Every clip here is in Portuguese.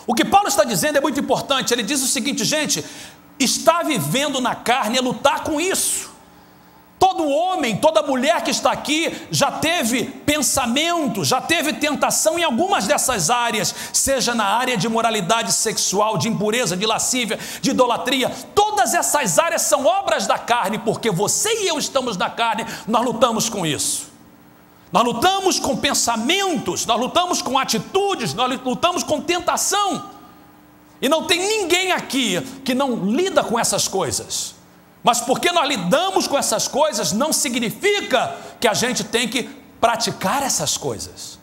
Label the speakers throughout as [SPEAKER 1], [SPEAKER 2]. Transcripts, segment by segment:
[SPEAKER 1] O que Paulo está dizendo é muito importante. Ele diz o seguinte: gente, estar vivendo na carne é lutar com isso. Todo homem, toda mulher que está aqui já teve pensamento, já teve tentação em algumas dessas áreas, seja na área de moralidade sexual, de impureza, de lascívia, de idolatria. Todas essas áreas são obras da carne, porque você e eu estamos na carne, nós lutamos com isso. Nós lutamos com pensamentos, nós lutamos com atitudes, nós lutamos com tentação. E não tem ninguém aqui que não lida com essas coisas. Mas porque nós lidamos com essas coisas, não significa que a gente tem que praticar essas coisas.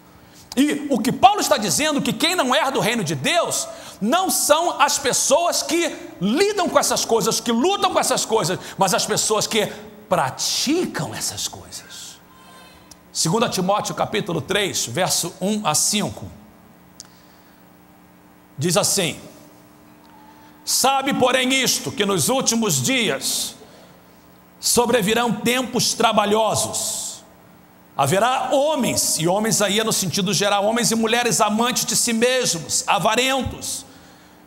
[SPEAKER 1] E o que Paulo está dizendo, que quem não herda o reino de Deus, não são as pessoas que lidam com essas coisas, que lutam com essas coisas, mas as pessoas que praticam essas coisas. 2 Timóteo capítulo 3, verso 1 a 5, diz assim: sabe, porém, isto, que nos últimos dias sobrevirão tempos trabalhosos. Haverá homens, e homens aí é no sentido geral, homens e mulheres amantes de si mesmos, avarentos,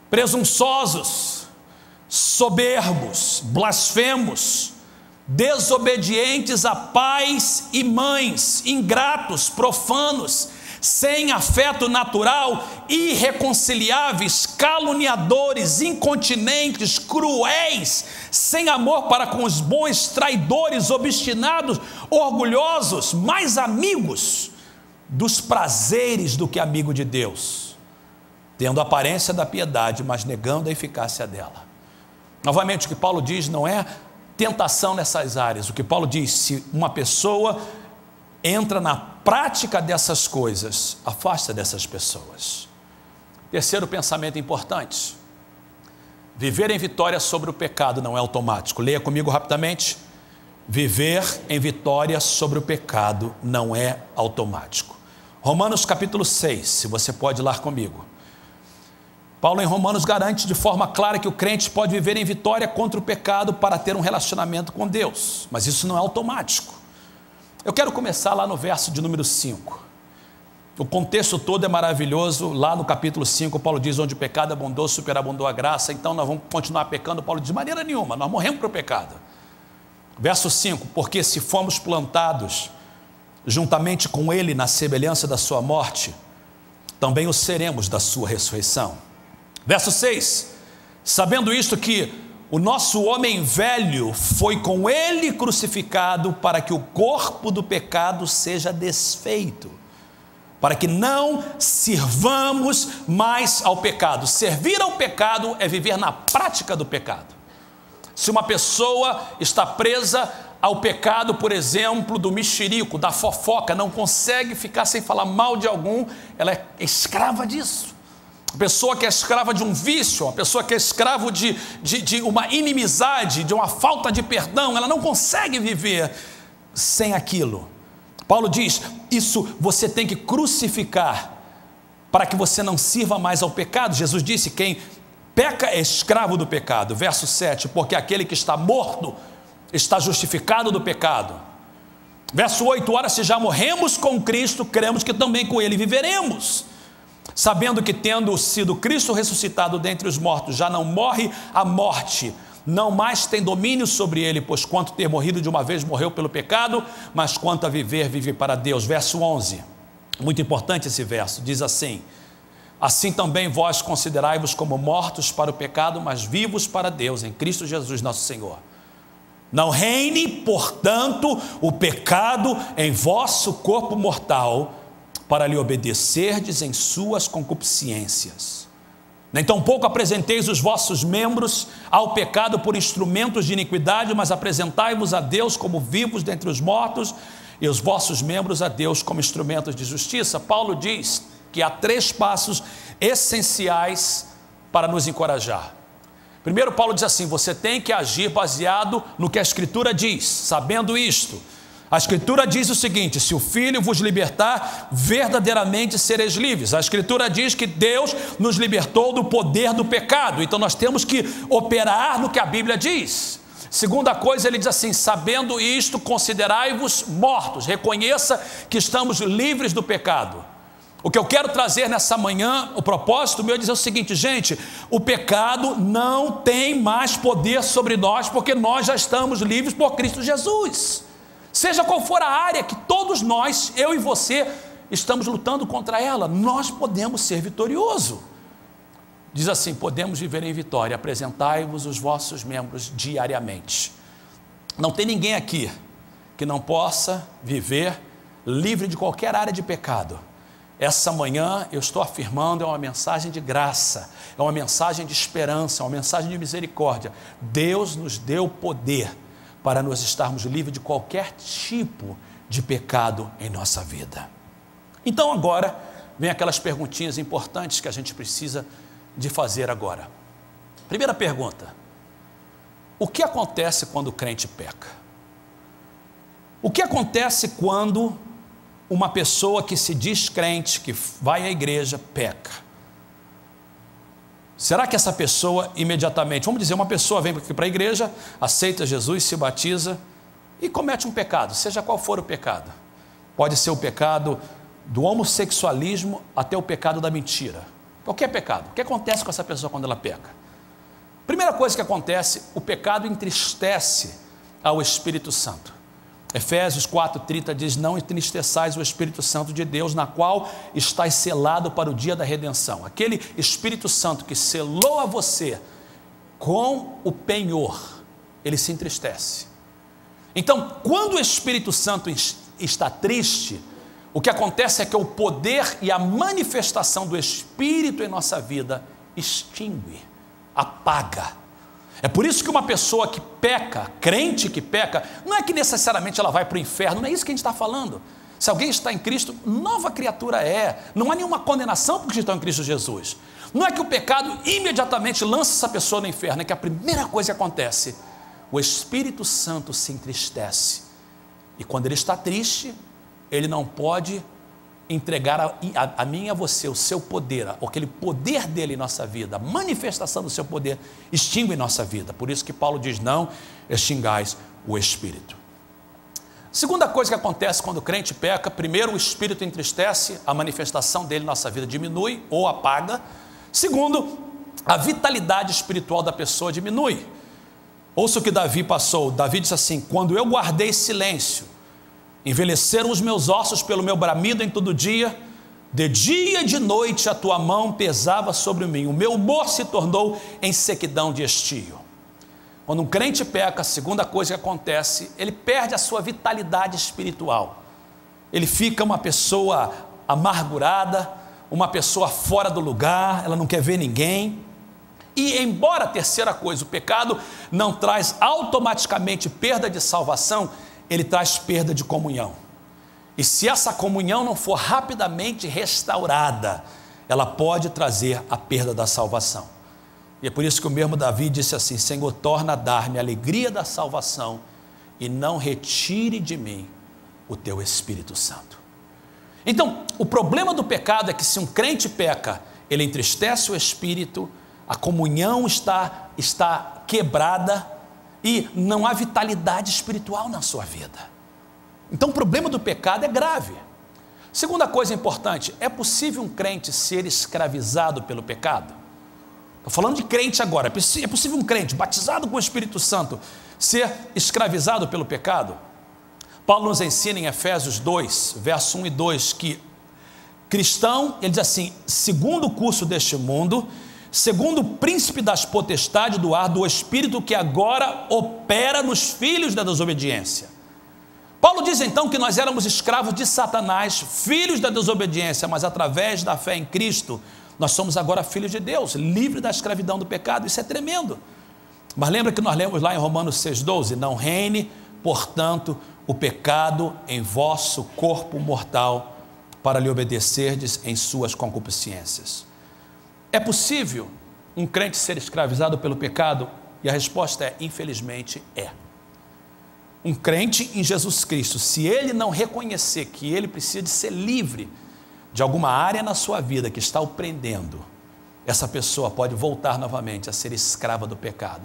[SPEAKER 1] presunçosos, soberbos, blasfemos, desobedientes a pais e mães, ingratos, profanos, sem afeto natural, irreconciliáveis, caluniadores, incontinentes, cruéis, sem amor para com os bons, traidores, obstinados, orgulhosos, mais amigos dos prazeres do que amigo de Deus, tendo a aparência da piedade, mas negando a eficácia dela. Novamente, o que Paulo diz não é tentação nessas áreas. O que Paulo diz: se uma pessoa entra na prática dessas coisas, afasta dessas pessoas. Terceiro pensamento importante: viver em vitória sobre o pecado não é automático. Leia comigo rapidamente. Viver em vitória sobre o pecado não é automático. Romanos capítulo 6, se você pode ler comigo. Paulo em Romanos garante de forma clara que o crente pode viver em vitória contra o pecado para ter um relacionamento com Deus, mas isso não é automático. Eu quero começar lá no verso de número 5. O contexto todo é maravilhoso. Lá no capítulo 5, Paulo diz: onde o pecado abundou, superabundou a graça. Então nós vamos continuar pecando? Paulo diz: de maneira nenhuma, nós morremos para o pecado. Verso 5: porque se fomos plantados juntamente com ele na semelhança da sua morte, também o seremos da sua ressurreição. Verso 6: sabendo isto, que o nosso homem velho foi com ele crucificado, para que o corpo do pecado seja desfeito, para que não sirvamos mais ao pecado. Servir ao pecado é viver na prática do pecado. Se uma pessoa está presa ao pecado, por exemplo, do mexerico, da fofoca, não consegue ficar sem falar mal de algum, ela é escrava disso. Uma pessoa que é escrava de um vício, uma pessoa que é escravo de uma inimizade, de uma falta de perdão, ela não consegue viver sem aquilo. Paulo diz: isso você tem que crucificar, para que você não sirva mais ao pecado. Jesus disse: quem peca é escravo do pecado. Verso 7: porque aquele que está morto está justificado do pecado. Verso 8: ora, se já morremos com Cristo, cremos que também com ele viveremos, sabendo que, tendo sido Cristo ressuscitado dentre os mortos, já não morre a morte, não mais tem domínio sobre ele, pois quanto ter morrido de uma vez morreu pelo pecado, mas quanto a viver, vive para Deus. Verso 11, muito importante esse verso, diz assim: assim também vós considerai-vos como mortos para o pecado, mas vivos para Deus em Cristo Jesus nosso Senhor. Não reine, portanto, o pecado em vosso corpo mortal, para lhe obedecerdes em suas concupiscências. Nem tampouco apresenteis os vossos membros ao pecado por instrumentos de iniquidade, mas apresentai-vos a Deus como vivos dentre os mortos, e os vossos membros a Deus como instrumentos de justiça. Paulo diz que há 3 passos essenciais para nos encorajar. Primeiro, Paulo diz assim: você tem que agir baseado no que a Escritura diz. Sabendo isto, a Escritura diz o seguinte: se o Filho vos libertar, verdadeiramente sereis livres. A Escritura diz que Deus nos libertou do poder do pecado, então nós temos que operar no que a Bíblia diz. Segunda coisa, ele diz assim: sabendo isto, considerai-vos mortos. Reconheça que estamos livres do pecado. O que eu quero trazer nessa manhã, o propósito meu é dizer o seguinte, gente, o pecado não tem mais poder sobre nós, porque nós já estamos livres por Cristo Jesus. Seja qual for a área que todos nós, eu e você, estamos lutando contra ela, nós podemos ser vitoriosos. Diz assim, podemos viver em vitória, apresentai-vos os vossos membros diariamente. Não tem ninguém aqui que não possa viver livre de qualquer área de pecado. Essa manhã eu estou afirmando, é uma mensagem de graça, é uma mensagem de esperança, é uma mensagem de misericórdia. Deus nos deu poder para nós estarmos livres de qualquer tipo de pecado em nossa vida. Então agora, vem aquelas perguntinhas importantes que a gente precisa de fazer agora. Primeira pergunta, o que acontece quando o crente peca? O que acontece quando uma pessoa que se diz crente, que vai à igreja, peca? Será que essa pessoa imediatamente, vamos dizer, uma pessoa vem aqui para a igreja, aceita Jesus, se batiza e comete um pecado, seja qual for o pecado. Pode ser o pecado do homossexualismo até o pecado da mentira. Qualquer pecado. O que acontece com essa pessoa quando ela peca? Primeira coisa que acontece, o pecado entristece ao Espírito Santo. Efésios 4,30 diz, não entristeçais o Espírito Santo de Deus, na qual estás selado para o dia da redenção. Aquele Espírito Santo que selou a você com o penhor, ele se entristece. Então, quando o Espírito Santo está triste, o que acontece é que o poder e a manifestação do Espírito em nossa vida extingue, apaga. É por isso que uma pessoa que peca, crente que peca, não é que necessariamente ela vai para o inferno, não é isso que a gente está falando. Se alguém está em Cristo, nova criatura é, não há nenhuma condenação porque estão em Cristo Jesus. Não é que o pecado imediatamente lança essa pessoa no inferno, é que a primeira coisa que acontece, o Espírito Santo se entristece. E quando ele está triste, ele não pode entregar a mim e a você o seu poder, aquele poder dele em nossa vida, a manifestação do seu poder extingue em nossa vida. Por isso que Paulo diz, não extingais o Espírito. Segunda coisa que acontece quando o crente peca, primeiro o Espírito entristece, a manifestação dele em nossa vida diminui ou apaga. Segundo, a vitalidade espiritual da pessoa diminui. Ouça o que Davi passou, Davi disse assim, quando eu guardei silêncio, envelheceram os meus ossos pelo meu bramido em todo dia, de dia e de noite a tua mão pesava sobre mim, o meu humor se tornou em sequidão de estio. Quando um crente peca, a segunda coisa que acontece, ele perde a sua vitalidade espiritual, ele fica uma pessoa amargurada, uma pessoa fora do lugar, ela não quer ver ninguém. E embora a terceira coisa, o pecado não traz automaticamente perda de salvação, ele traz perda de comunhão. E se essa comunhão não for rapidamente restaurada, ela pode trazer a perda da salvação. E é por isso que o mesmo Davi disse assim, Senhor, torna a dar-me a alegria da salvação e não retire de mim o teu Espírito Santo. Então, o problema do pecado é que se um crente peca, ele entristece o Espírito, a comunhão está quebrada, e não há vitalidade espiritual na sua vida. Então o problema do pecado é grave. Segunda coisa importante, é possível um crente ser escravizado pelo pecado? Estou falando de crente agora, é possível um crente batizado com o Espírito Santo ser escravizado pelo pecado? Paulo nos ensina em Efésios 2, verso 1 e 2, que cristão, ele diz assim, segundo o curso deste mundo, segundo o príncipe das potestades do ar, do espírito que agora opera nos filhos da desobediência. Paulo diz então que nós éramos escravos de Satanás, filhos da desobediência, mas através da fé em Cristo, nós somos agora filhos de Deus, livres da escravidão do pecado. Isso é tremendo. Mas lembra que nós lemos lá em Romanos 6,12, não reine, portanto, o pecado em vosso corpo mortal, para lhe obedecerdes em suas concupiscências. É possível um crente ser escravizado pelo pecado? E a resposta é, infelizmente, é. Um crente em Jesus Cristo, se ele não reconhecer que ele precisa de ser livre de alguma área na sua vida que está o prendendo, essa pessoa pode voltar novamente a ser escrava do pecado.